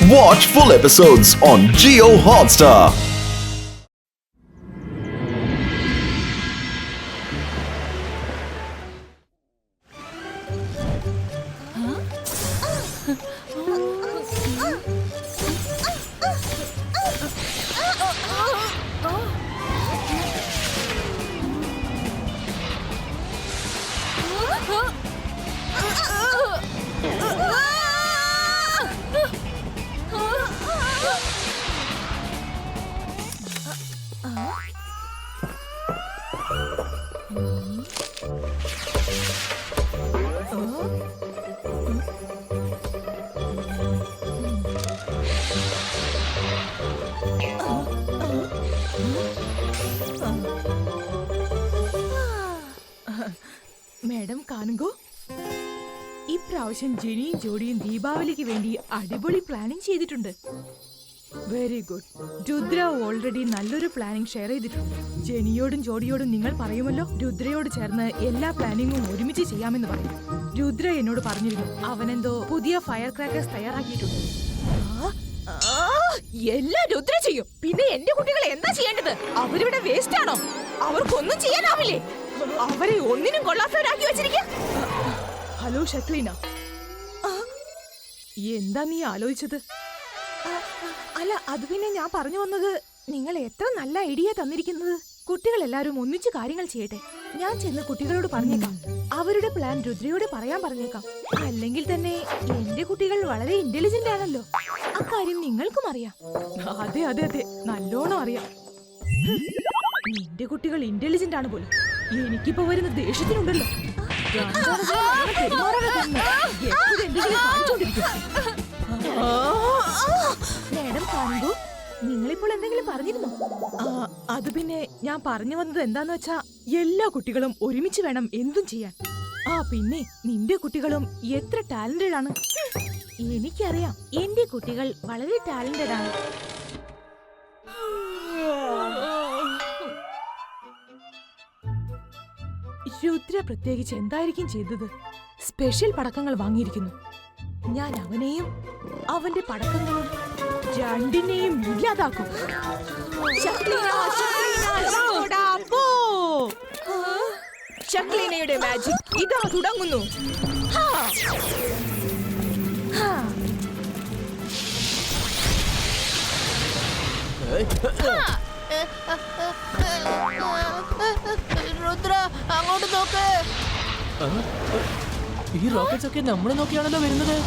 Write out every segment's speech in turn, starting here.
Watch full episodes on Jio Hotstar. Madam കാണുകോ, ഇപ്രാവശ്യം ജെനിയും ജോഡിയും ദീപാവലിക്ക് വേണ്ടി അടിപൊളി പ്ലാനിങ് ചെയ്തിട്ടുണ്ട്. Very good. രുദ്ര ഓൾറെഡി നല്ലൊരു പ്ലാനിങ് ഷെയർ ചെയ്തിട്ടുണ്ട്. ജെനിയോടും ജോഡിയോടും നിങ്ങൾ പറയുമല്ലോ, രുദ്രയോട് ചേർന്ന് എല്ലാ പ്ലാനിങ്ങും ഒരുമിച്ച് ചെയ്യാമെന്ന് പറയും. രുദ്ര എന്നോട് പറഞ്ഞിരുന്നു അവനെന്തോ പുതിയ ഫയർ ക്രാക്കേഴ്സ് തയ്യാറാക്കിയിട്ടുണ്ട്. എല്ലാം രുദ്ര ചെയ്യും. പിന്നെ എന്റെ കുട്ടികളെ എന്താ ചെയ്യേണ്ടത്? അവരിവിടെ വേസ്റ്റ് ആണോ? അവർക്കൊന്നും ചെയ്യാനാവില്ലേ? അവരെ ഒന്നിനും കൊള്ളാത്തവരാക്കി വെച്ചിരിക്കുക. ഹലോ ഷക്ലീന, എന്താ നീ ആലോചിച്ചത്? അല്ല, അത് പിന്നെ ഞാൻ പറഞ്ഞു വന്നത്, നിങ്ങൾ എത്ര നല്ല ഐഡിയ തന്നിരിക്കുന്നത്. കുട്ടികൾ എല്ലാവരും ഒന്നിച്ച് കാര്യങ്ങൾ ചെയ്യട്ടെ. ഞാൻ ചെന്ന് കുട്ടികളോട് പറഞ്ഞേക്കാം. അവരുടെ പ്ലാൻ രുദ്രയോട് പറയാൻ പറഞ്ഞേക്കാം. അല്ലെങ്കിൽ തന്നെ എന്റെ കുട്ടികൾ വളരെ ഇന്റലിജന്റ് ആണല്ലോ, അക്കാര്യം നിങ്ങൾക്കും അറിയാം. അതെ അതെ അതെ, നല്ലോണം അറിയാം. നിന്റെ കുട്ടികൾ ഇന്റലിജന്റ് ആണ് പോലും. എനിക്കിപ്പോ വരുന്ന ദേഷ്യത്തിനുണ്ടല്ലോ. മേഡം കാണുമ്പോ നിങ്ങളിപ്പോൾ എന്തെങ്കിലും പറഞ്ഞിരുന്നോ? അത് പിന്നെ ഞാൻ പറഞ്ഞു വന്നത് എന്താന്ന് വെച്ചാ, എല്ലാ കുട്ടികളും ഒരുമിച്ച് വേണം എന്തും ചെയ്യാൻ. പിന്നെ നിന്റെ കുട്ടികളും എത്ര ടാലന്റഡ് ആണ്. എനിക്കറിയാം, എന്റെ കുട്ടികൾ വളരെ ടാലന്റഡ് ആണ്. രുദ്ര പ്രത്യേകിച്ച് എന്തായിരിക്കും ചെയ്തത്? സ്പെഷ്യൽ പടക്കങ്ങൾ വാങ്ങിയിരിക്കുന്നു. ഞാൻ അവനെയും അവന്റെ പടക്കങ്ങളും രണ്ടിനെയും ഇല്ലാതാക്കും. ഷക്ലീനയുടെ മാജിക് ഇതാ തുടങ്ങുന്നു. രുദ്ര, അങ്ങോട്ട് നോക്ക്. ഈ റോക്കറ്റ്സ് ഒക്കെ നമ്മളെ നോക്കിയാണല്ലോ വരുന്നത്.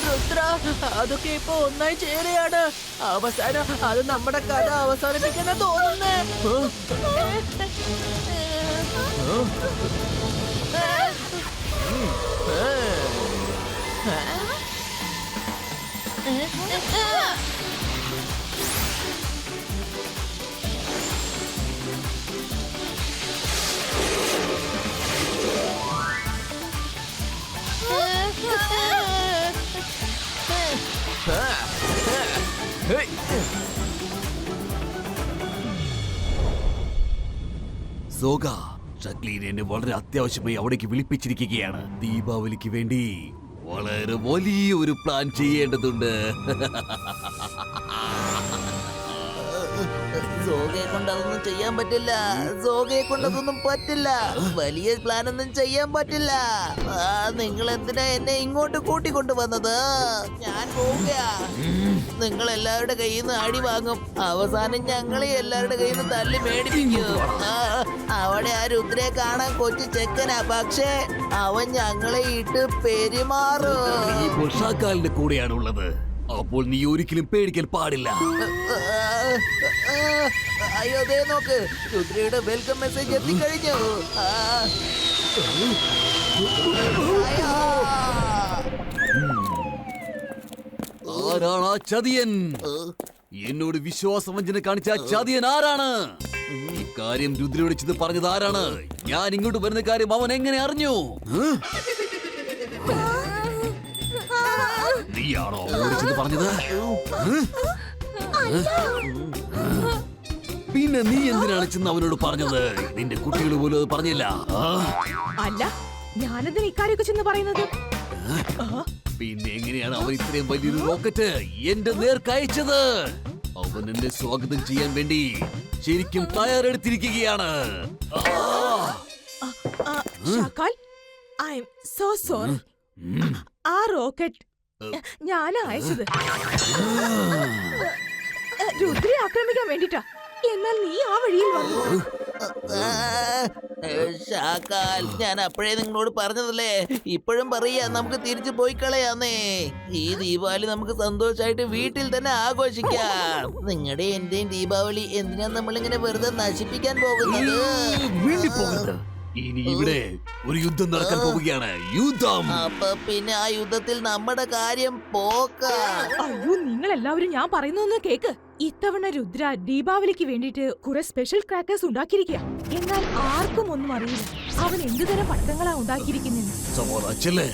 രുദ്ര, അതൊക്കെ ഇപ്പൊ ഒന്നായി ചേരുകയാണ്. അവസാനം അത് നമ്മുടെ കഥ അവസാനിപ്പിക്കുന്ന തോന്നുന്നേ. സോഗ, ഷക്ലീൻ എന്നെ വളരെ അത്യാവശ്യമായി അവിടേക്ക് വിളിപ്പിച്ചിരിക്കുകയാണ്. ദീപാവലിക്ക് വേണ്ടി വളരെ വലിയൊരു പ്ലാൻ ചെയ്യേണ്ടതുണ്ട്. സോഗയെ കൊണ്ട് അതൊന്നും ചെയ്യാൻ പറ്റില്ല. സോഗയെ കൊണ്ട് അതൊന്നും പറ്റില്ല. വലിയ പ്ലാൻ ഒന്നും ചെയ്യാൻ പറ്റില്ല. നിങ്ങൾ എന്തിനാ എന്നെ ഇങ്ങോട്ട് കൂട്ടിക്കൊണ്ടു വന്നത്? ഞാൻ പോവുക. നിങ്ങൾ എല്ലാവരുടെ കയ്യിൽ നിന്ന് അടി വാങ്ങും. അവസാനം ഞങ്ങളെ എല്ലാവരുടെ കയ്യിൽ നിന്ന് തല്ലി മേടിപ്പിക്കും. അവിടെ ആ രുദ്രയെ കാണാൻ കൊച്ചു ചെക്കനാ, പക്ഷേ അവൻ ഞങ്ങളെ ഇട്ട് പെരുമാറും. ഇപ്പോൾ ഷാക്കാലിന്റെ കൂടെയാണ് ഉള്ളത്. അപ്പോൾ നീ ഒരിക്കലും പേടിക്കാൻ പാടില്ല. അയ്യോ, ദേ നോക്ക്, രുദ്രയുടെ വെൽക്കം മെസ്സേജ് എത്തിക്കഴിഞ്ഞു. ആരാണ് ആ ചതിയൻ? എന്നോട് വിശ്വാസവഞ്ചന കാണിച്ച ആ ചതിയൻ ആരാണ്? ഇക്കാര്യം രുദ്രയോട് ചെന്ന് പറഞ്ഞത് ആരാണ്? ഞാൻ ഇങ്ങോട്ട് വരുന്ന കാര്യം അവൻ എങ്ങനെ അറിഞ്ഞു? നീയാണോ അവനോട് ചെന്ന് പറഞ്ഞത്? പിന്നെ നീ എന്തിനാണ് ചെന്ന് അവനോട് പറഞ്ഞത്? നിന്റെ കുട്ടികൾ പോലും അത് പറഞ്ഞില്ല. ആ? അല്ല, ഞാനെന്തിനാ ഇക്കാര്യമൊക്കെ ചെന്ന് പറയുന്നത്? പിന്നെ എങ്ങനെയാണ് അവൻ ഇത്രയും വലിയൊരു റോക്കറ്റ് എന്റെ നേർക്ക് അയച്ചത്? അവൻ എന്നെ സ്വാഗതം ചെയ്യാൻ വേണ്ടി ശരിക്കും തയ്യാറെടുത്തിരിക്കുകയാണ്. ഷാക്കാൽ, ഐ എം സോ സോറി. ആ റോക്കറ്റ് ഞാനാ അയച്ചത്. രുദ്രയെ ആക്രമിക്കാൻ വേണ്ടിട്ടാ. എന്നാൽ നീ ആ വഴിയിൽ വന്നു. ഷാക്കാൽ, ഞാൻ അപ്പോഴേ നിങ്ങളോട് പറഞ്ഞതല്ലേ, ഇപ്പോഴും പറയാ നമുക്ക് തിരിച്ചു പോയി കളയാന്നേ. ഈ ദീപാവലി നമുക്ക് സന്തോഷായിട്ട് വീട്ടിൽ തന്നെ ആഘോഷിക്കാം. നിങ്ങളുടെ എന്റെയും ദീപാവലി എന്തിനാ നമ്മളിങ്ങനെ വെറുതെ നശിപ്പിക്കാൻ പോകുന്നത്? വേണ്ടി പോകരുത്. ഇനി ഇവിടെ ഒരു യുദ്ധം നടക്കാൻ പോവുകയാണ്. യുദ്ധം. അപ്പൊ പിന്നെ ആ യുദ്ധത്തിൽ നമ്മുടെ കാര്യം പോക്ക. അയ്യോ, നിങ്ങൾ എല്ലാവരും ഞാൻ പറയുന്നൊന്ന് കേക്ക്. ഇത്തവണ രുദ്ര ദീപാവലിക്ക് വേണ്ടിട്ട് കുറെ സ്പെഷ്യൽ ക്രാക്കേഴ്സ് ഉണ്ടാക്കിയിരിക്കുക. എന്നാൽ ആർക്കും ഒന്നും അറിയില്ല അവൻ എന്തുതരം പടക്കങ്ങളാ ഉണ്ടാക്കിയിരിക്കുന്നെന്ന്. സമാധാനച്ചല്ലേ,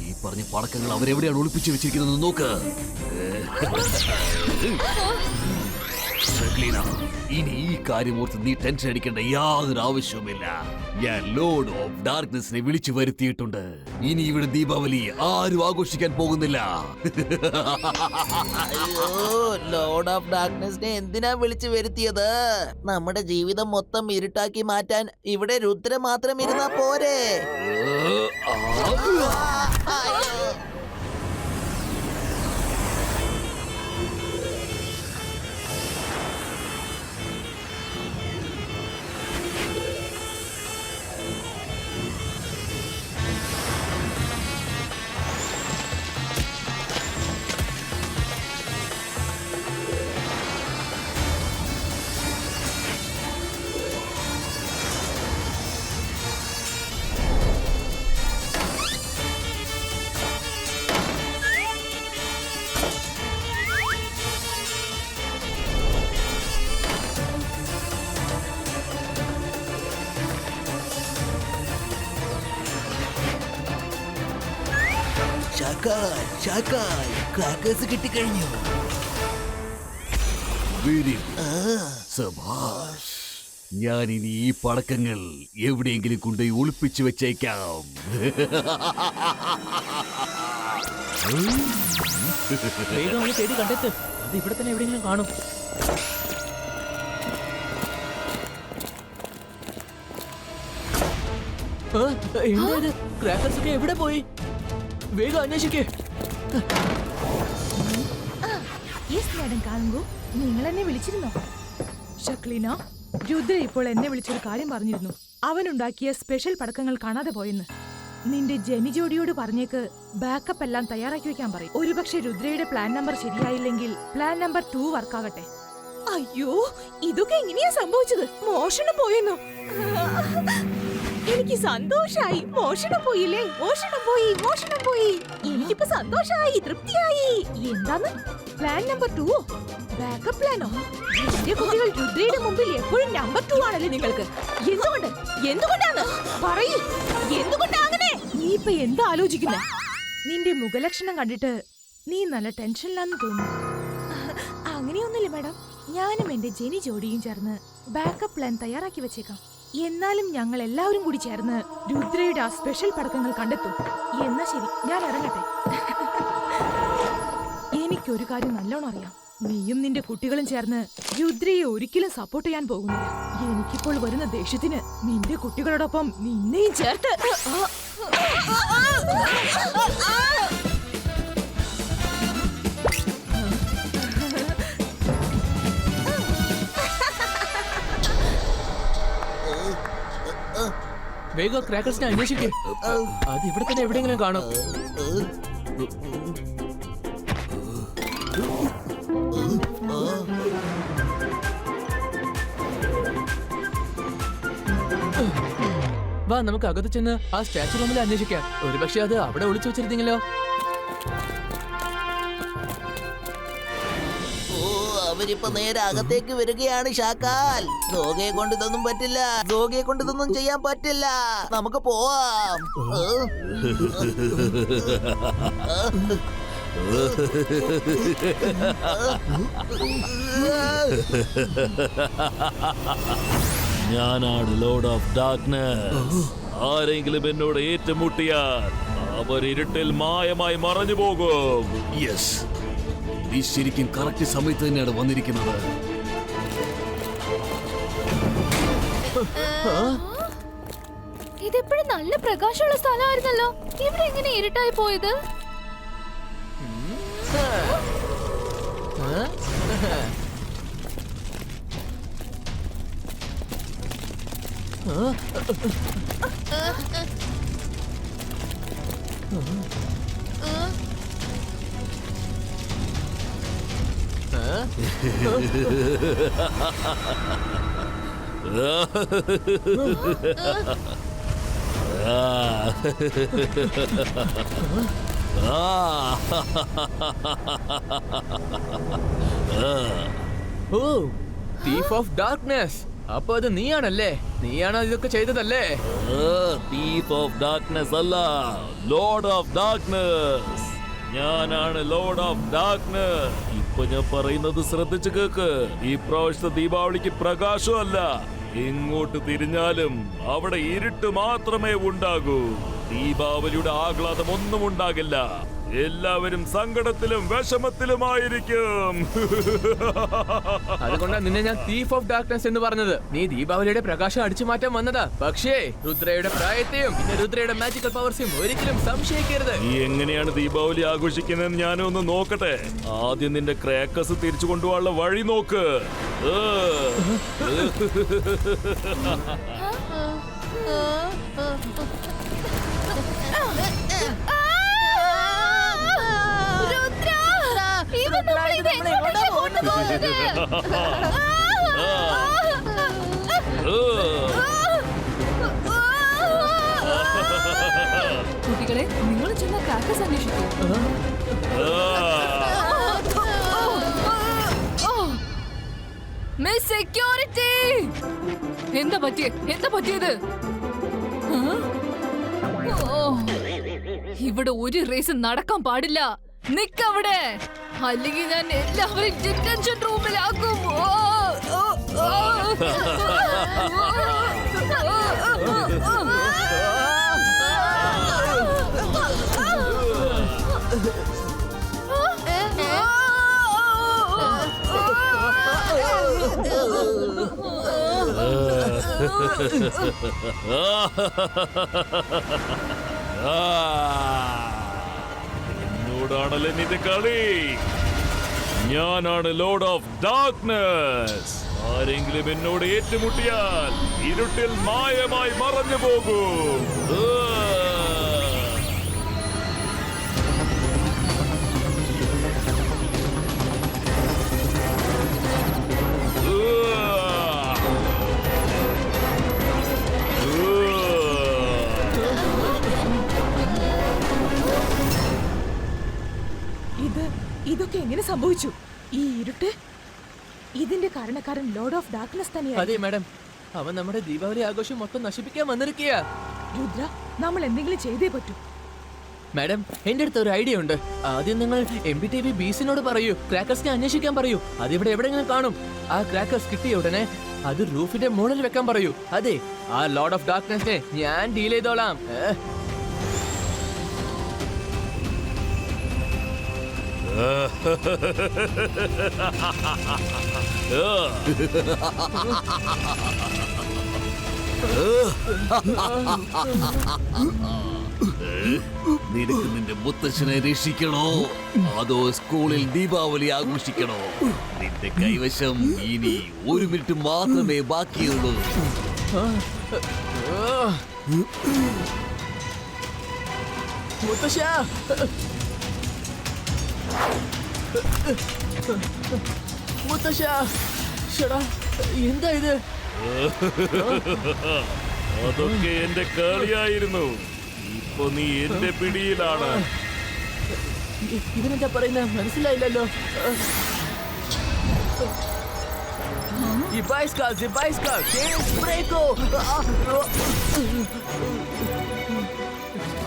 ഈ പറഞ്ഞ പടക്കങ്ങൾ അവരെവിടെയാണ് ഒളിപ്പിച്ചു വെച്ചിരിക്കുന്നത് നോക്ക്. ഷക്ലീന, ഇനി ഈ കാര്യം ഓർത്ത് നീ ടെൻഷൻ അടിക്കേണ്ട യാതൊരു ആവശ്യവുമില്ല. ഞാൻ ലോർഡ് ഓഫ് ഡാർക്ക്നെസ്സിനെ വിളിച്ചു വരുത്തിയിട്ടുണ്ട്. ഇനി ഇവിടെ ദീപാവലി ആരും ആഘോഷിക്കാൻ പോകുന്നില്ല. അയ്യോ, ലോർഡ് ഓഫ് ഡാർക്ക്നെസ്സിനെ എന്തിനാ വിളിച്ചു വരുത്തിയത്? നമ്മുടെ ജീവിതം മൊത്തം ഇരുട്ടാക്കി മാറ്റാൻ ഇവിടെ രുദ്ര മാത്രം ഇരുന്നാ പോരെ? ക്രാക്കേഴ്സ് കിട്ടിക്കഴിഞ്ഞു. ഞാൻ ഇനി ഈ പടക്കങ്ങൾ എവിടെയെങ്കിലും കൊണ്ടുപോയി ഒളിപ്പിച്ചു വെച്ചേക്കാം. വേഗം അവനെ തേടി കണ്ടെത്ത്. അത് ഇവിടെ തന്നെ എവിടെയെങ്കിലും കാണും. എന്താ ക്രാക്കേഴ്സ് ഒക്കെ എവിടെ പോയി? വേഗം അന്വേഷിക്കേ. യെസ് മാഡം കാളുങ്കു, നിങ്ങൾ എന്നെ വിളിച്ചിരുന്നോ? ഷക്ലീന, രുദ്ര ഇപ്പോൾ എന്നെ വിളിച്ചൊരു കാര്യം പറഞ്ഞിരുന്നു. അവനുണ്ടാക്കിയ സ്പെഷ്യൽ പടക്കങ്ങൾ കാണാതെ പോയെന്ന്. നിന്റെ ജനിജോഡിയോട് പറഞ്ഞേക്ക് ബാക്കപ്പ് എല്ലാം തയ്യാറാക്കി വെക്കാൻ പറയും. ഒരുപക്ഷെ രുദ്രയുടെ പ്ലാൻ നമ്പർ ശരിയായില്ലെങ്കിൽ പ്ലാൻ നമ്പർ 2 വർക്കാകട്ടെ. അയ്യോ, ഇതൊക്കെ എങ്ങനെയാ സംഭവിച്ചത്? മോഷണം പോയെന്നോ? എനിക്ക് സന്തോഷായി. മോഷണം പോയില്ലേ? മോഷണം പോയി. എനിക്കിപ്പോ സന്തോഷായി, തൃപ്തിയായി. എന്താണ് പ്ലാൻ നമ്പർ 2? ബാക്കപ്പ് പ്ലാനോ? എന്റെ കുട്ടികൾ രുദ്രയുടെ മുമ്പിൽ എപ്പോഴും നമ്പർ 2 ആണല്ലേ നിങ്ങൾക്ക്? എന്തുകൊണ്ടാണ്? പറയൂ, എന്തുകൊണ്ടാങ്ങനെ? നീ ഇപ്പൊ എന്താ ആലോചിക്കുന്നെ? നിന്റെ മുഖലക്ഷണം കണ്ടിട്ട് നീ നല്ല ടെൻഷനിലാന്ന് തോന്നുന്നു. അങ്ങനെയൊന്നുമില്ല മാഡം, ഞാനും എന്റെ ജെനി ജോഡിയും ചേർന്ന് ബാക്കപ്പ് പ്ലാൻ തയ്യാറാക്കി വെച്ചേക്കാം. എന്നാലും ഞങ്ങൾ എല്ലാവരും കൂടി ചേർന്ന് രുദ്രയുടെ ആ സ്പെഷ്യൽ പടക്കങ്ങൾ കണ്ടെത്തും. എന്നാ ശരി, ഞാൻ ഇറങ്ങട്ടെ. എനിക്കൊരു കാര്യം നല്ലോണം അറിയാം. നീയും നിന്റെ കുട്ടികളും ചേർന്ന് രുദ്രയെ ഒരിക്കലും സപ്പോർട്ട് ചെയ്യാൻ പോകുന്നില്ല. എനിക്കിപ്പോൾ വരുന്ന ദേഷ്യത്തിന് നിന്റെ കുട്ടികളോടൊപ്പം നിന്നെയും ചേർത്ത്. വേഗം ക്രാക്കേഴ്സിനെ അന്വേഷിക്കേ. അത് ഇവിടെ തന്നെ എവിടെയെങ്കിലും കാണും. വാ, നമുക്ക് അകത്ത് ചെന്ന് ആ സ്റ്റാച്ചു റൂമിൽ അന്വേഷിക്കാം. ഒരുപക്ഷെ അത് അവിടെ ഒളിച്ചു വെച്ചിരുന്നെങ്കിലോ? അവരിപ്പോ നേരെ അകത്തേക്ക് വരികയാണ്. ഷാക്കാൽ, സോഗയെ കൊണ്ട് ഇതൊന്നും പറ്റില്ല. സോഗയെ കൊണ്ട് ഇതൊന്നും ചെയ്യാൻ പറ്റില്ല. നമുക്ക് പോവാം. ഞാനാണ് ലോർഡ് ഓഫ് ഡാർക്ക്നെസ്. ആരെങ്കിലും എന്നോട് ഏറ്റുമുട്ടിയാൽ അവർ ഇരുട്ടിൽ മായമായി മറഞ്ഞു പോകും. യെസ്, നീ ശരിക്കും കറക്റ്റ് സമയത്ത് തന്നെയാണ് വന്നിരിക്കുന്നത്. ഇതെപ്പോഴും നല്ല പ്രകാശമുള്ള സ്ഥലമായിരുന്നല്ലോ, ഇവിടെ എങ്ങനെ ഇരുട്ടായി പോയത്? ഓ, തീഫ് ഓഫ് ഡാർക്ക്നെസ്. അപ്പൊ അത് നീയാണല്ലേ? നീയാണ് ഇതൊക്കെ ചെയ്തതല്ലേ? തീഫ് ഓഫ് ഡാർക്ക്നെസ് അല്ല, ലോർഡ് ഓഫ് ഡാർക്ക്നെസ്. ഞാനാണ് ലോർഡ് ഓഫ് ഡാർക്ക്നെസ്. ഇപ്പൊ ഞാൻ പറയുന്നത് ശ്രദ്ധിച്ചു കേക്ക്. ഈ പ്രാവശ്യത്തെ ദീപാവലിക്ക് പ്രകാശമല്ല, എങ്ങോട്ട് തിരിഞ്ഞാലും അവിടെ ഇരുട്ട് മാത്രമേ ഉണ്ടാകൂ. ദീപാവലിയുടെ ആഹ്ലാദം ഒന്നും ഉണ്ടാകില്ല. എല്ലാവരും സങ്കടത്തിലും വിഷമത്തിലുമായിരിക്കും. അതുകൊണ്ടാണ് നിന്നെ ഞാൻ തീഫ് ഓഫ് ഡാർക്ക്നെസ് എന്ന് പറഞ്ഞത്. നീ ദീപാവലിയുടെ പ്രകാശം അടിച്ചു മാറ്റാൻ വന്നതാ. പക്ഷേ രുദ്രയുടെ പ്രായത്തെയും പിന്നെ രുദ്രയുടെ മാജിക്കൽ പവേഴ്സും ഒരിക്കലും സംശയിക്കരുത്. നീ എങ്ങനെയാണ് ദീപാവലി ആഘോഷിക്കുന്നതെന്ന് ഞാനൊന്ന് നോക്കട്ടെ. ആദ്യം നിന്റെ ക്രാക്കസ് തിരിച്ചു കൊണ്ടുപോകാനുള്ള വഴി നോക്ക്. കുട്ടികളെ, നിങ്ങൾ ചെന്ന ക്രാക്കസ് അന്വേഷിക്കൂ. മിസ് സെക്യൂരിറ്റി, എന്താ പറ്റിയത്? ഇവിടെ ഒരു റേസ് നടക്കാൻ പാടില്ല. നിക്കവിടെ, അല്ലെങ്കിൽ ഞാൻ എല്ലാവരും ഡിറ്റൻഷൻ റൂമിലാക്കും. എന്നോടാണല്ലേ നിന്റെ കളി. ഞാനാണ് ലോർഡ് ഓഫ് ഡാർക്ക്നെസ്. ആരെങ്കിലും എന്നോട് ഏറ്റുമുട്ടിയാൽ ഇരുട്ടിൽ മായമായി മറഞ്ഞു പോകും. ഇതൊക്കെ എങ്ങനെ സംഭവിച്ചു? ഈ ഇരുട്ട്, ഇതിന്റെ കാരണക്കാരൻ ലോർഡ് ഓഫ് ഡാർക്ക്നെസ് തന്നെയാണ്. അതെ മാഡം, അവൻ നമ്മുടെ ദീപാവലി ആഘോഷം മൊത്തം നശിപ്പിക്കാൻ വന്നിരിക്കുക. രുദ്ര, നമ്മൾ എന്തെങ്കിലും ചെയ്തേ പറ്റൂ. മാഡം, എന്റെ അടുത്ത് ഒരു ഐഡിയ ഉണ്ട്. ആദ്യം നിങ്ങൾ MBTV ബീസിനോട് പറയൂ, ക്രാക്കേഴ്സിനെ അന്വേഷിക്കാൻ പറയൂ. അതിവിടെ എവിടെയെങ്കിലും കാണും. ആ ക്രാക്കേഴ്സ് കിട്ടിയ ഉടനെ അത് റൂഫിന്റെ മുകളിൽ വെക്കാൻ പറയൂ. അതെ, ആ ലോർഡ് ഓഫ് ഡാർക്ക്നെസ്സിനെ ഞാൻ ഡീൽ ചെയ്തോളാം. നിനക്ക് നിന്റെ മുത്തശ്ശനെ രക്ഷിക്കണോ അതോ സ്കൂളിൽ ദീപാവലി ആഘോഷിക്കണോ? നിന്റെ കൈവശം ഇനി 1 മിനിറ്റ് മാത്രമേ ബാക്കിയുള്ളൂ. മുത്തശ്ശ, മുത്തശ്ശ, ഷടാ, എന്താ ഇത്? അതൊക്കെ എന്റെ കളിയായിരുന്നു. ഇപ്പൊ നീ എന്റെ പിടിയിലാണ്. ഇതിനെന്താ പറയുന്ന മനസ്സിലായില്ലല്ലോ.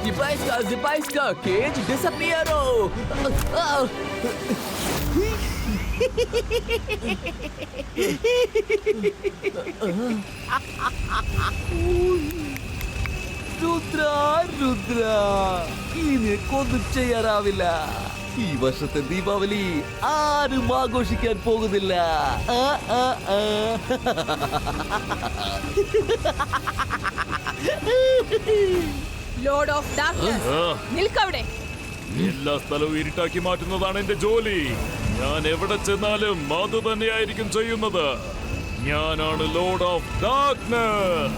Zibaiska, cage disappearo. രുദ്ര നിനക്കൊന്നും ചെയ്യാനാവില്ല. ഈ വർഷത്തെ ദീപാവലി ആരും ആഘോഷിക്കാൻ പോകുന്നില്ല. ലോർഡ് ഓഫ് ഡാർക്ക്നെസ്, നിൽക്കവിടെ. എല്ലാ സ്ഥലവും ഇരുട്ടാക്കി മാറ്റുന്നതാണ് എന്റെ ജോലി. ഞാൻ എവിടെ ചെന്നാലും അത് തന്നെയായിരിക്കും ചെയ്യുന്നത്. ഞാനാണ് Lord of darkness.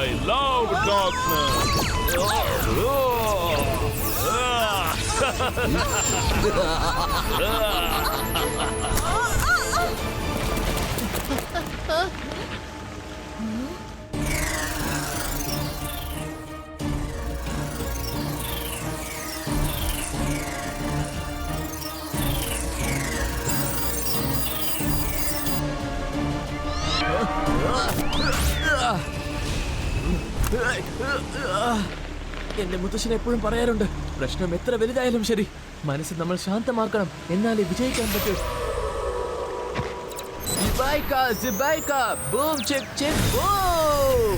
I love darkness. എന്റെ മുത്തശ്ശൻ എപ്പോഴും പറയാറുണ്ട്, പ്രശ്നം എത്ര വലുതായാലും ശരി, മനസ്സ് നമ്മൾ ശാന്തമാക്കണം, എന്നാലേ വിജയിക്കാൻ പറ്റൂ. Zibaika, boom, check, check, boom.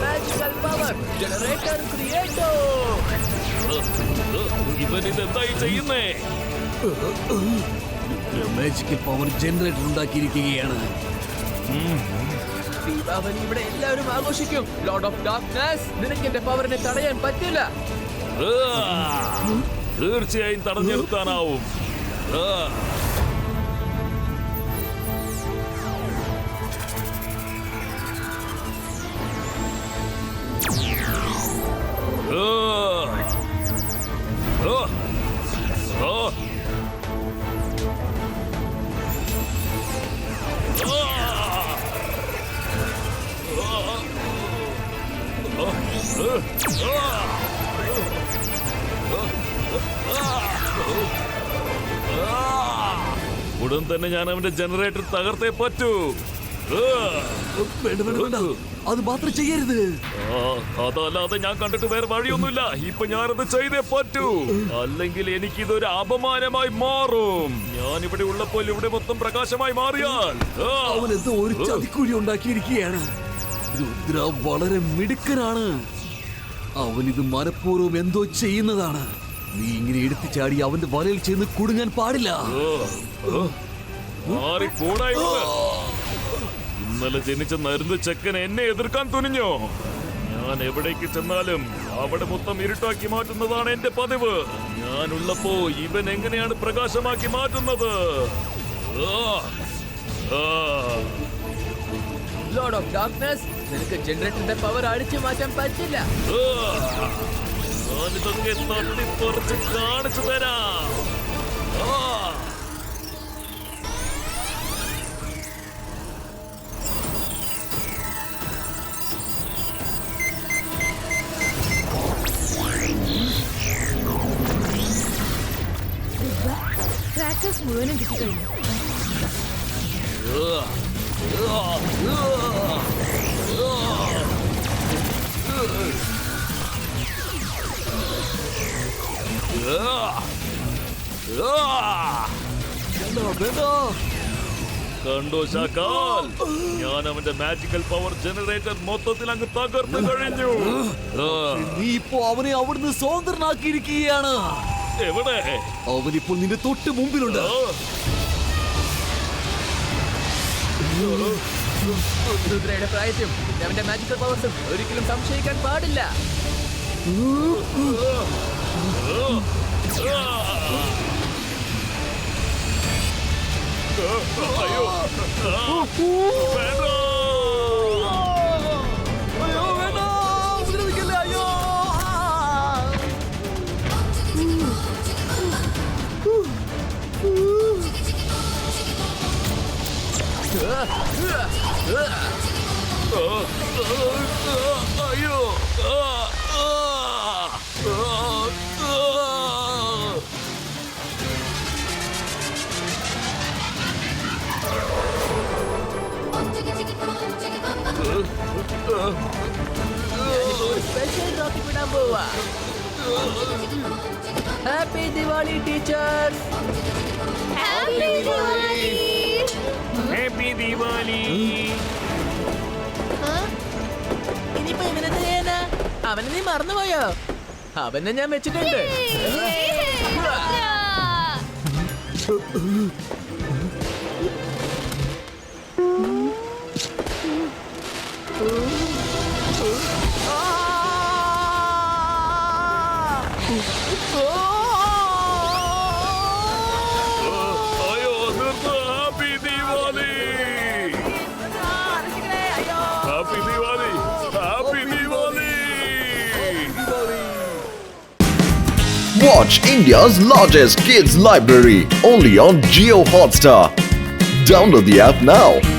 Magical power, generator creator. ഇവൻ ഇതെന്തായി ചെയ്യുന്നേ? മാജിക്കൽ പവർ ജനറേറ്റർ ഉണ്ടാക്കിയിരിക്കുകയാണ്. ദീപാവലി ഇവിടെ എല്ലാവരും ആഘോഷിക്കും. ലോർഡ് ഓഫ് ഡാർക്ക്നെസ്, നിനക്ക് എന്റെ പവറിനെ തടയാൻ പറ്റില്ല. തീർച്ചയായും തടഞ്ഞു നിർത്താനാവും. ഉടൻ തന്നെ ഞാൻ അവന്റെ ജനറേറ്റർ തകർത്തേ പറ്റൂ. അത് മാത്രം ചെയ്യരുത്. അതല്ലാതെ ഞാൻ കണ്ടിട്ട് വേറെ വഴിയൊന്നുമില്ല. ഇപ്പൊ ഞാനത് ചെയ്തേ പറ്റൂ, അല്ലെങ്കിൽ എനിക്കിതൊരു അപമാനമായി മാറും. ഞാൻ ഇവിടെ ഉള്ളപ്പോൾ ഇവിടെ മൊത്തം പ്രകാശമായി മാറിയാൽ അവൻ എന്തോ ഒരു ചതിക്കുഴി ഉണ്ടാക്കിയിരിക്കുകയാണ്. രുദ്ര വളരെ മിടുക്കനാണ്. അവൻ ഇത് മനഃപൂർവ്വം എന്തോ ചെയ്യുന്നതാണ്. നീ ഇങ്ങനെ എടുത്തു ചാടി അവന്റെ വലയിൽ ചെന്ന് കുടുങ്ങാൻ പാടില്ല. ഇന്നലെ ജനിച്ച നരുന്ന ചെക്കൻ എന്നെ എതിർക്കാൻ തുനിഞ്ഞോ? ഞാൻ എവിടേക്ക് ചെന്നാലും അവിടെ മൊത്തം ഇരുട്ടാക്കി മാറ്റുന്നതാണ് എന്റെ പതിവ്. ഞാനുള്ളപ്പോ ഇവൻ എങ്ങനെയാണ് പ്രകാശമാക്കി മാറ്റുന്നത്? ലോർഡ് ഓഫ് ഡാർക്ക്നെസ്, നിനക്ക് ജനറേറ്ററിന്റെ പവർ അടിച്ചു മാറ്റാൻ പറ്റില്ല. ഞാനിതൊക്കെ തട്ടിപ്പറിച്ച് കാണിച്ചു തരാം. ക്രാക്കേഴ്സ് മുഴുവനും കിട്ടിക്കഴിഞ്ഞു. കണ്ടോ ശാക്കാൽ, ഞാൻ അവന്റെ മാജിക്കൽ പവർ ജനറേറ്റർ മൊത്തത്തിൽ അങ്ങ് തകർന്നു കഴിഞ്ഞു. നീ ഇപ്പോ അവനെ അവിടുന്ന് സ്വതന്ത്രനാക്കിയിരിക്കുകയാണ്. എവിടെ? അവനിപ്പോൾ നിന്റെ തൊട്ട് മുമ്പിലുണ്ട്. രുദ്രയുടെ പ്രായത്യം അവന്റെ മാജിക്കൽ പവേഴ്സും ഒരിക്കലും സംശയിക്കാൻ പാടില്ല. അയ്യോ വേണ്ട. അയ്യോ happy Diwali teacher. Happy Diwali. ഇനിയിപ്പോ ഇവനെന്ത് ചെയ്യാനാ? അവനെ നീ മറന്നുപോയോ? അവനെ ഞാൻ വെച്ചിട്ടുണ്ട്. അയ്യോ നിർത്ത്. Happy Diwali. Happy Diwali. Happy Diwali. Watch India's largest kids library only on Jio Hotstar. Download the app now.